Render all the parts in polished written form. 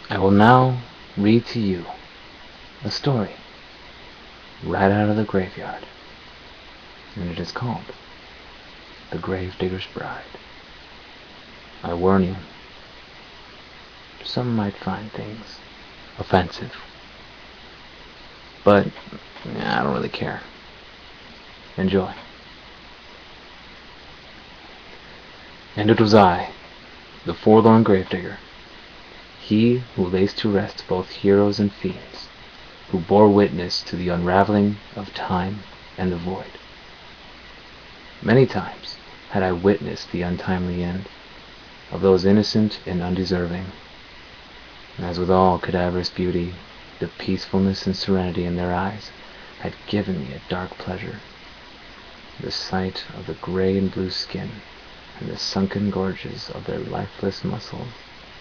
I will now read to you a story right out of the graveyard, and it is called The Gravedigger's Bride. I warn you, some might find things offensive, but I don't really care. Enjoy. And it was I, the forlorn gravedigger, he who lays to rest both heroes and fiends, who bore witness to the unraveling of time and the void. Many times had I witnessed the untimely end of those innocent and undeserving, and as with all cadaverous beauty, the peacefulness and serenity in their eyes had given me a dark pleasure. The sight of the gray and blue skin and the sunken gorges of their lifeless muscles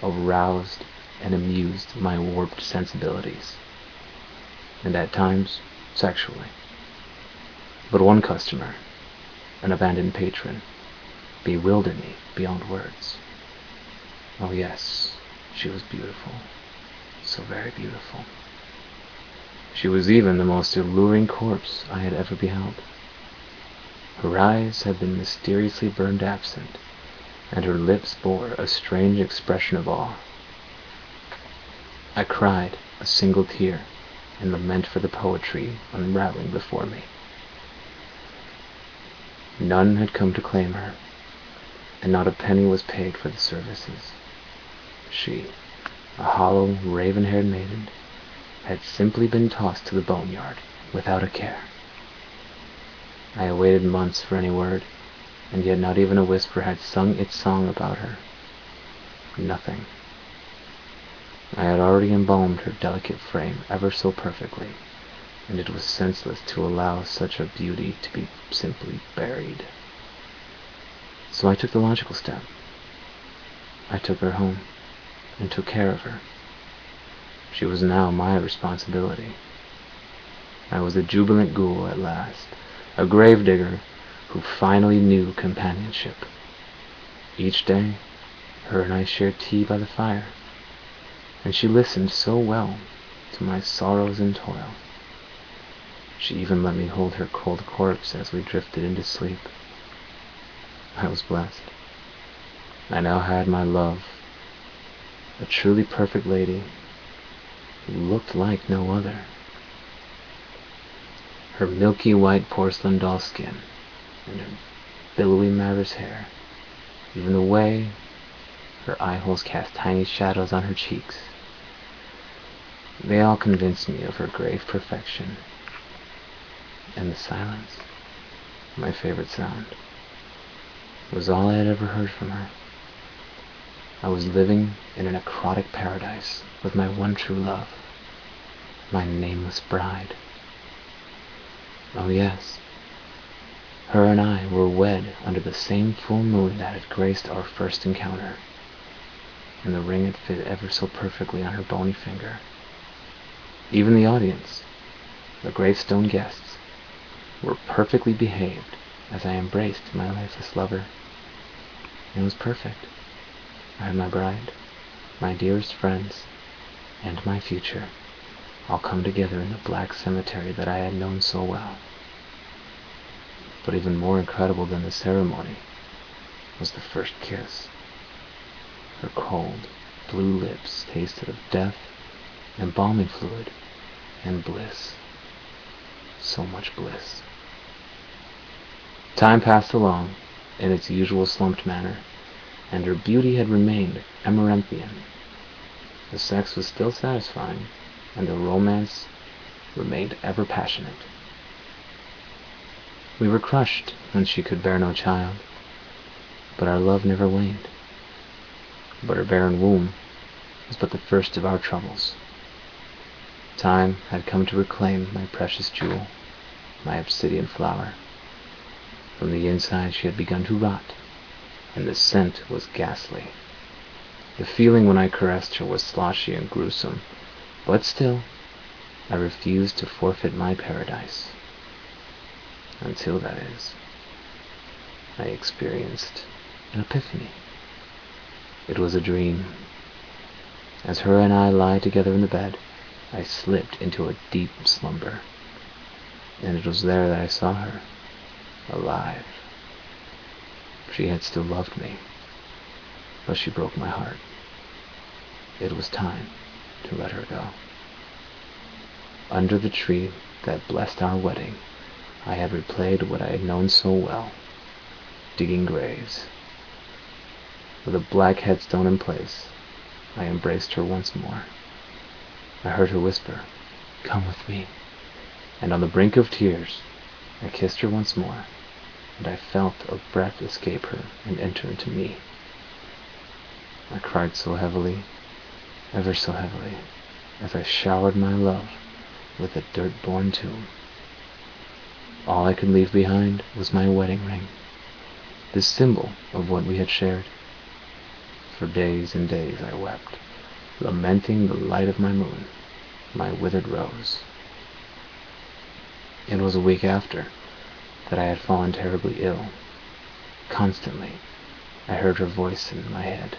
aroused and amused my warped sensibilities, and at times sexually. But one customer, an abandoned patron, bewildered me beyond words. Oh yes, she was beautiful, so very beautiful. She was even the most alluring corpse I had ever beheld. Her eyes had been mysteriously burned absent, and her lips bore a strange expression of awe. I cried a single tear in lament for the poetry unraveling before me. None had come to claim her, and not a penny was paid for the services. She, a hollow, raven-haired maiden, had simply been tossed to the boneyard without a care. I awaited months for any word, and yet not even a whisper had sung its song about her. Nothing. I had already embalmed her delicate frame ever so perfectly, and it was senseless to allow such a beauty to be simply buried. So I took the logical step. I took her home, and took care of her. She was now my responsibility. I was a jubilant ghoul at last, a gravedigger who finally knew companionship. Each day, her and I shared tea by the fire, and she listened so well to my sorrows and toil. She even let me hold her cold corpse as we drifted into sleep. I was blessed. I now had my love, a truly perfect lady who looked like no other. Her milky white porcelain doll skin, and her billowy Maris hair, even the way her eye holes cast tiny shadows on her cheeks, they all convinced me of her grave perfection. And the silence, my favorite sound, was all I had ever heard from her. I was living in a necrotic paradise with my one true love, my nameless bride. Oh yes, her and I were wed under the same full moon that had graced our first encounter, and the ring had fit ever so perfectly on her bony finger. Even the audience, the gravestone guests, were perfectly behaved as I embraced my lifeless lover. It was perfect. I had my bride, my dearest friends, and my future all come together in the black cemetery that I had known so well. But even more incredible than the ceremony was the first kiss. Her cold, blue lips tasted of death, embalming fluid, and bliss. So much bliss. Time passed along in its usual slumped manner, and her beauty had remained amaranthian. The sex was still satisfying, and the romance remained ever passionate. We were crushed when she could bear no child, but our love never waned. But her barren womb was but the first of our troubles. Time had come to reclaim my precious jewel, my obsidian flower. From the inside she had begun to rot, and the scent was ghastly. The feeling when I caressed her was sloshy and gruesome, but still, I refused to forfeit my paradise. Until, that is, I experienced an epiphany. It was a dream. As her and I lie together in the bed, I slipped into a deep slumber, and it was there that I saw her, alive. She had still loved me, but she broke my heart. It was time to let her go. Under the tree that blessed our wedding, I had replayed what I had known so well, digging graves. With a black headstone in place, I embraced her once more. I heard her whisper, "Come with me," and on the brink of tears, I kissed her once more, and I felt a breath escape her and enter into me. I cried so heavily, ever so heavily, as I showered my love with a dirt-born tomb. All I could leave behind was my wedding ring, this symbol of what we had shared. For days and days I wept, lamenting the light of my moon, my withered rose. It was a week after that I had fallen terribly ill. Constantly, I heard her voice in my head,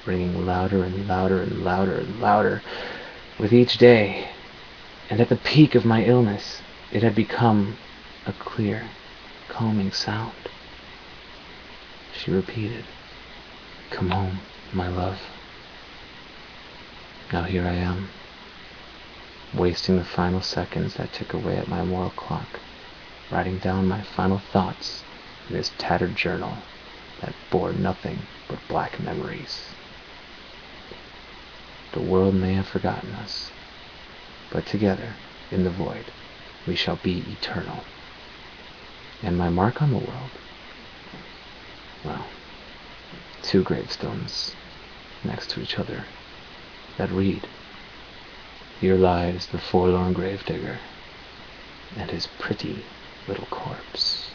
ringing louder and louder and louder and louder with each day, and at the peak of my illness, it had become a clear, calming sound. She repeated, "Come home, my love." Now here I am, wasting the final seconds that tick away at my mortal clock, writing down my final thoughts in this tattered journal that bore nothing but black memories. The world may have forgotten us, but together, in the void, we shall be eternal. And my mark on the world? Well, 2 gravestones next to each other that read, "Here lies the forlorn gravedigger and his pretty little corpse."